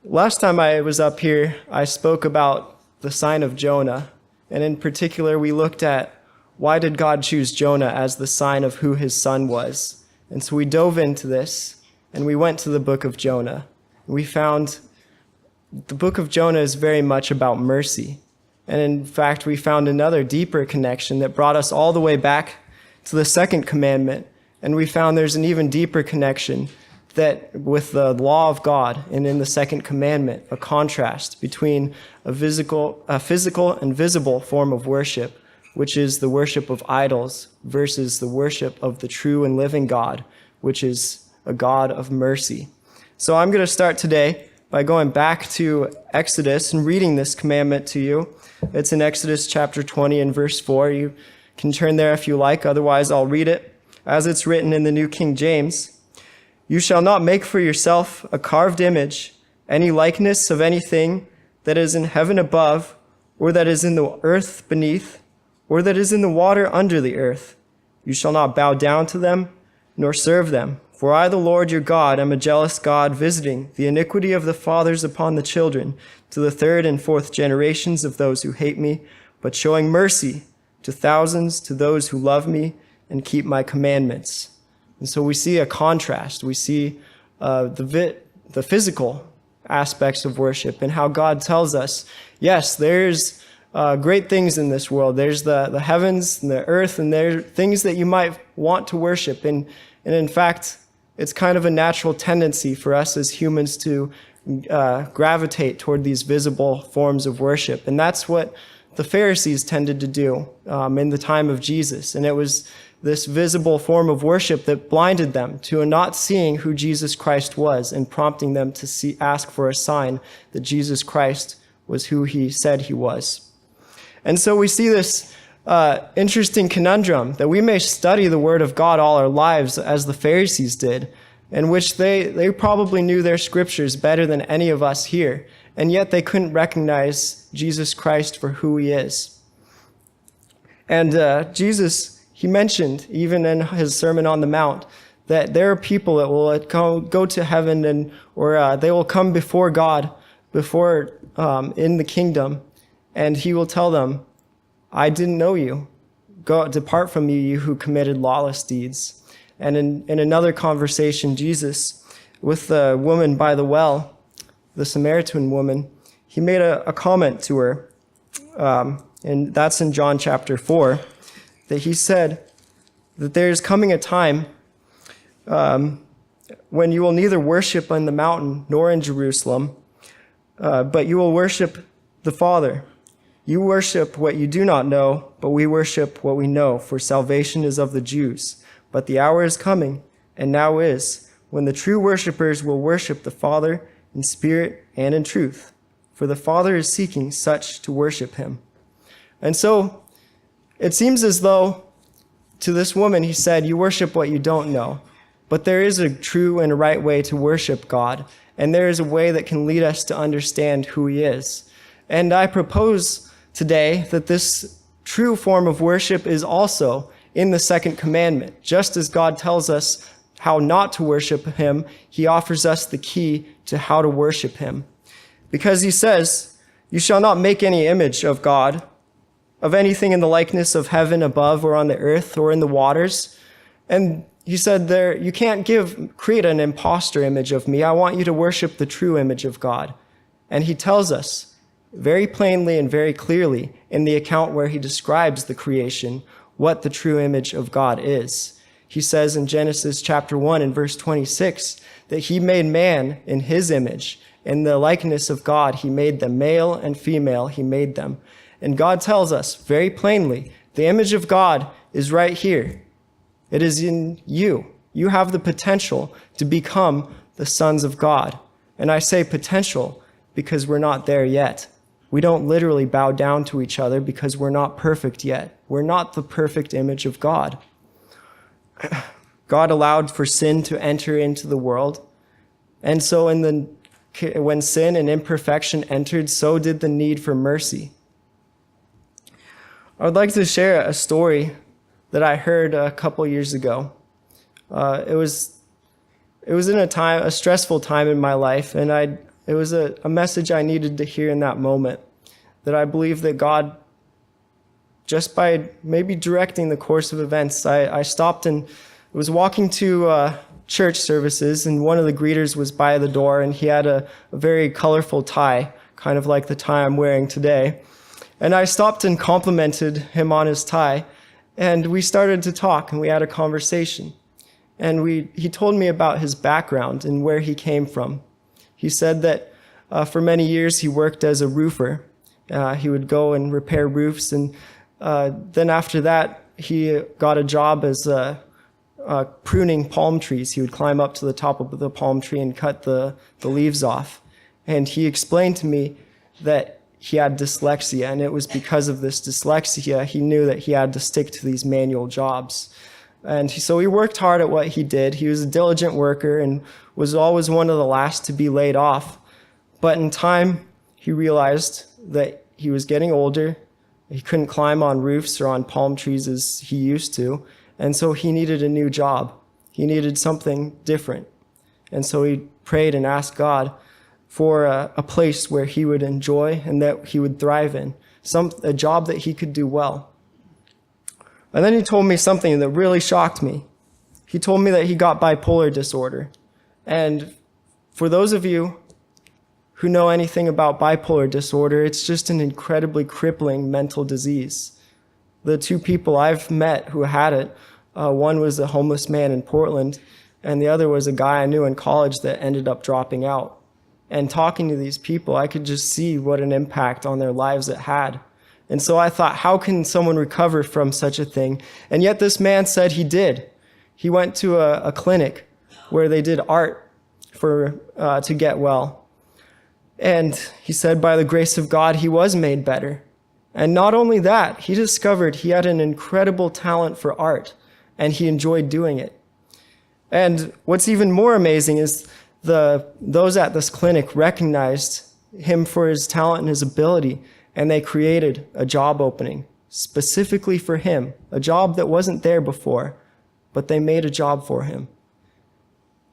Last time I was up here, I spoke about the sign of Jonah, and in particular, we looked at why did God choose Jonah as the sign of who his son was. And so we dove into this, and we went to the book of Jonah. We found the book of Jonah is very much about mercy. And in fact, we found another deeper connection that brought us all the way back to the second commandment. And we found there's an even deeper connection that with the law of God and in the second commandment, a contrast between a physical and visible form of worship, which is the worship of idols, versus the worship of the true and living God, which is a God of mercy. So I'm going to start today by going back to Exodus and reading this commandment to you. It's in Exodus chapter 20 and verse 4. You can turn there if you like, otherwise I'll read it as it's written in the New King James. You shall not make for yourself a carved image, any likeness of anything that is in heaven above, or that is in the earth beneath, or that is in the water under the earth. You shall not bow down to them, nor serve them. For I, the Lord your God, am a jealous God, visiting the iniquity of the fathers upon the children, to the third and fourth generations of those who hate me, but showing mercy to thousands, to those who love me and keep my commandments. And so we see a contrast. We see the physical aspects of worship and how God tells us, yes, there's great things in this world. There's the heavens and the earth, and there are things that you might want to worship. And in fact, it's kind of a natural tendency for us as humans to gravitate toward these visible forms of worship. And that's what the Pharisees tended to do in the time of Jesus. And it was this visible form of worship that blinded them to not seeing who Jesus Christ was and prompting them to ask for a sign that Jesus Christ was who he said he was. And so we see this interesting conundrum that we may study the Word of God all our lives as the Pharisees did, in which they probably knew their scriptures better than any of us here, and yet they couldn't recognize Jesus Christ for who he is. And Jesus, he mentioned, even in his Sermon on the Mount, that there are people that will go to heaven or they will come before God, in the kingdom, and he will tell them, I didn't know you. Go, depart from me, you who committed lawless deeds. And in another conversation, Jesus, with the woman by the well, the Samaritan woman, he made a comment to her, and that's in John chapter 4, that he said that there's coming a time when you will neither worship on the mountain nor in Jerusalem, but you will worship the Father. You worship what you do not know, but we worship what we know, for salvation is of the Jews. But the hour is coming, and now is, when the true worshipers will worship the Father in spirit and in truth, for the Father is seeking such to worship him. And so it seems as though to this woman he said, you worship what you don't know, but there is a true and a right way to worship God, and there is a way that can lead us to understand who he is. And I propose today that this true form of worship is also in the second commandment. Just as God tells us how not to worship him, he offers us the key to how to worship him. Because he says, you shall not make any image of God, of anything in the likeness of heaven above or on the earth or in the waters. And he said there, you can't create an imposter image of me. I want you to worship the true image of God. And he tells us very plainly and very clearly in the account where he describes the creation, what the true image of God is. He says in Genesis chapter 1 and verse 26 that he made man in his image. In the likeness of God, he made them, male and female, he made them. And God tells us very plainly, the image of God is right here. It is in you. You have the potential to become the sons of God. And I say potential because we're not there yet. We don't literally bow down to each other because we're not perfect yet. We're not the perfect image of God. God allowed for sin to enter into the world. And so when sin and imperfection entered, so did the need for mercy. I would like to share a story that I heard a couple years ago. It was in a stressful time in my life, and It was a message I needed to hear in that moment, that I believe that God, just by maybe directing the course of events, I stopped and was walking to church services, and one of the greeters was by the door, and he had a very colorful tie, kind of like the tie I'm wearing today. And I stopped and complimented him on his tie, and we started to talk, and we had a conversation. And he told me about his background and where he came from. He said that for many years he worked as a roofer. He would go and repair roofs, and then after that he got a job as pruning palm trees. He would climb up to the top of the palm tree and cut the leaves off. And he explained to me that he had dyslexia, and it was because of this dyslexia he knew that he had to stick to these manual jobs. And so he worked hard at what he did. He was a diligent worker and was always one of the last to be laid off. But in time, he realized that he was getting older. He couldn't climb on roofs or on palm trees as he used to. And so he needed a new job. He needed something different. And so he prayed and asked God for a place where he would enjoy and that he would thrive in, a job that he could do well. And then he told me something that really shocked me. He told me that he got bipolar disorder. And for those of you who know anything about bipolar disorder, it's just an incredibly crippling mental disease. The two people I've met who had it, one was a homeless man in Portland, and the other was a guy I knew in college that ended up dropping out. And talking to these people, I could just see what an impact on their lives it had. And so I thought, how can someone recover from such a thing? And yet this man said he did. He went to a clinic where they did art to get well. And he said by the grace of God, he was made better. And not only that, he discovered he had an incredible talent for art, and he enjoyed doing it. And what's even more amazing is those at this clinic recognized him for his talent and his ability, and they created a job opening specifically for him, a job that wasn't there before, but they made a job for him.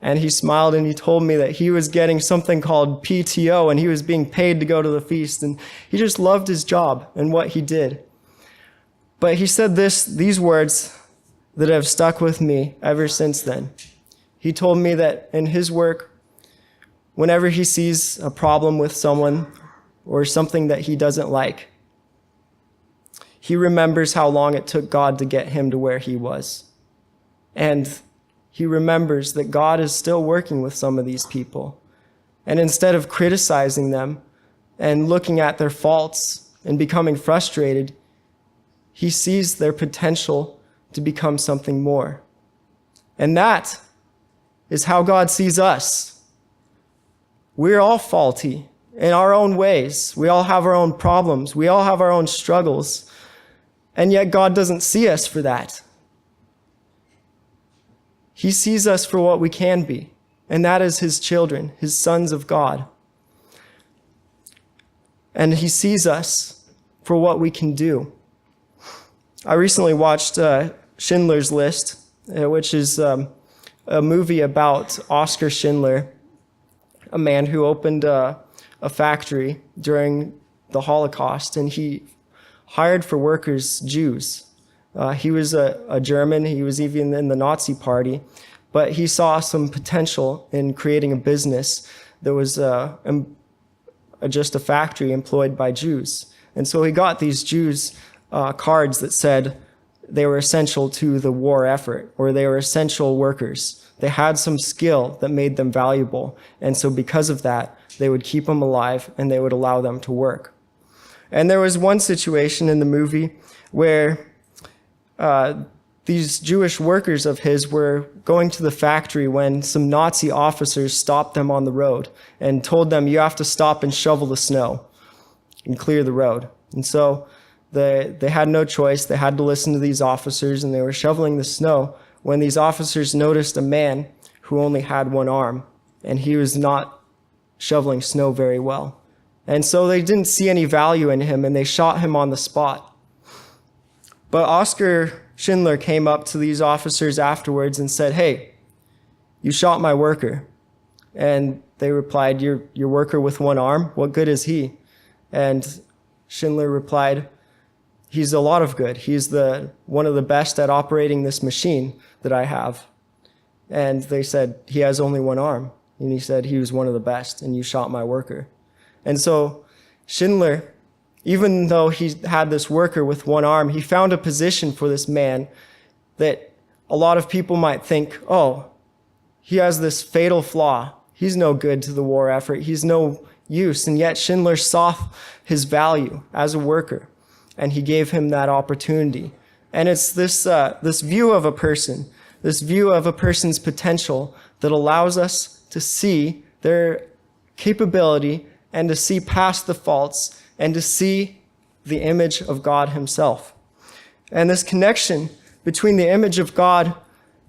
And he smiled and he told me that he was getting something called PTO, and he was being paid to go to the feast, and he just loved his job and what he did. But he said these words that have stuck with me ever since then. He told me that in his work, whenever he sees a problem with someone or something that he doesn't like, he remembers how long it took God to get him to where he was. And he remembers that God is still working with some of these people. And instead of criticizing them and looking at their faults and becoming frustrated, he sees their potential to become something more. And that is how God sees us. We're all faulty in our own ways. We all have our own problems. We all have our own struggles. And yet God doesn't see us for that. He sees us for what we can be, and that is his children, his sons of God. And he sees us for what we can do. I recently watched Schindler's List, which is a movie about Oskar Schindler, a man who opened a factory during the Holocaust, and he hired for workers Jews. He was a German. He was even in the Nazi party, but he saw some potential in creating a business that was just a factory employed by Jews. And so he got these Jews cards that said they were essential to the war effort, or they were essential workers. They had some skill that made them valuable. And so because of that, they would keep them alive and they would allow them to work. And there was one situation in the movie where these Jewish workers of his were going to the factory when some Nazi officers stopped them on the road and told them, you have to stop and shovel the snow and clear the road. And so they had no choice. They had to listen to these officers, and they were shoveling the snow when these officers noticed a man who only had one arm, and he was not shoveling snow very well. And so they didn't see any value in him, and they shot him on the spot. But Oskar Schindler came up to these officers afterwards and said, hey, you shot my worker. And they replied, your worker with one arm, what good is he? And Schindler replied, he's a lot of good. He's one of the best at operating this machine that I have. And they said, he has only one arm. And he said, he was one of the best, and you shot my worker. And so Schindler, even though he had this worker with one arm, he found a position for this man that a lot of people might think, oh, he has this fatal flaw. He's no good to the war effort. He's no use. And yet Schindler saw his value as a worker, and he gave him that opportunity. And it's this view of a person, this view of a person's potential that allows us to see their capability and to see past the faults and to see the image of God himself. And this connection between the image of God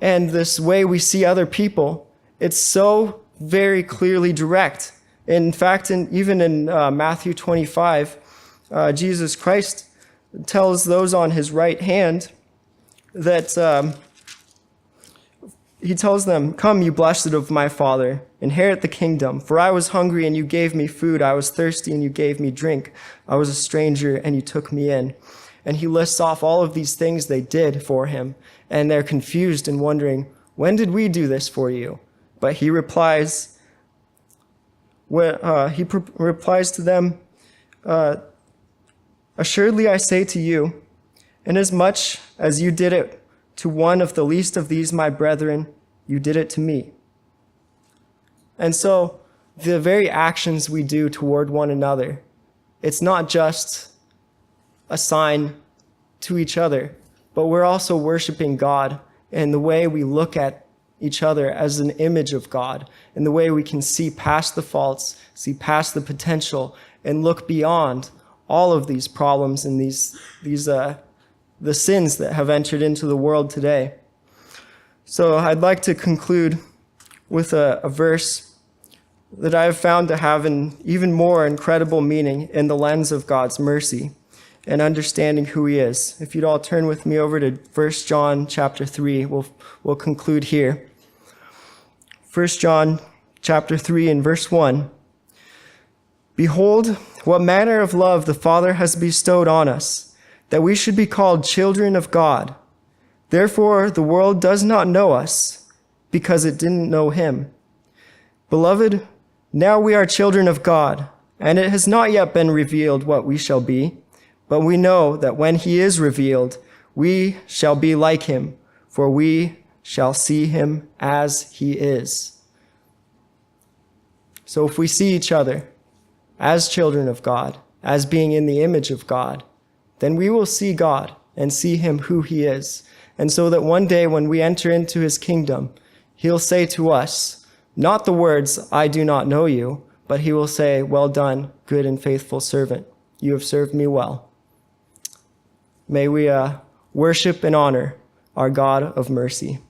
and this way we see other people, it's so very clearly direct. In fact, even in Matthew 25, Jesus Christ tells those on his right hand that he tells them, "Come, you blessed of my Father, inherit the kingdom. For I was hungry, and you gave me food. I was thirsty, and you gave me drink. I was a stranger, and you took me in." And he lists off all of these things they did for him, and they're confused and wondering, when did we do this for you? But he replies, replies to them, "Assuredly I say to you, inasmuch as you did it to one of the least of these my brethren, you did it to me." And so the very actions we do toward one another, it's not just a sign to each other, but we're also worshiping God in the way we look at each other as an image of God, in the way we can see past the faults, see past the potential, and look beyond all of these problems and the sins that have entered into the world today. So I'd like to conclude with a verse that I have found to have an even more incredible meaning in the lens of God's mercy and understanding who he is. If you'd all turn with me over to 1 John chapter 3, we'll conclude here. 1 John chapter 3 and verse 1. "Behold, what manner of love the Father has bestowed on us, that we should be called children of God. Therefore the world does not know us, because it didn't know him. Beloved, now we are children of God, and it has not yet been revealed what we shall be. But we know that when he is revealed, we shall be like him, for we shall see him as he is." So if we see each other as children of God, as being in the image of God, then we will see God and see him who he is. And so that one day when we enter into his kingdom, he'll say to us, not the words, "I do not know you," but he will say, "Well done, good and faithful servant. You have served me well." May we worship and honor our God of mercy.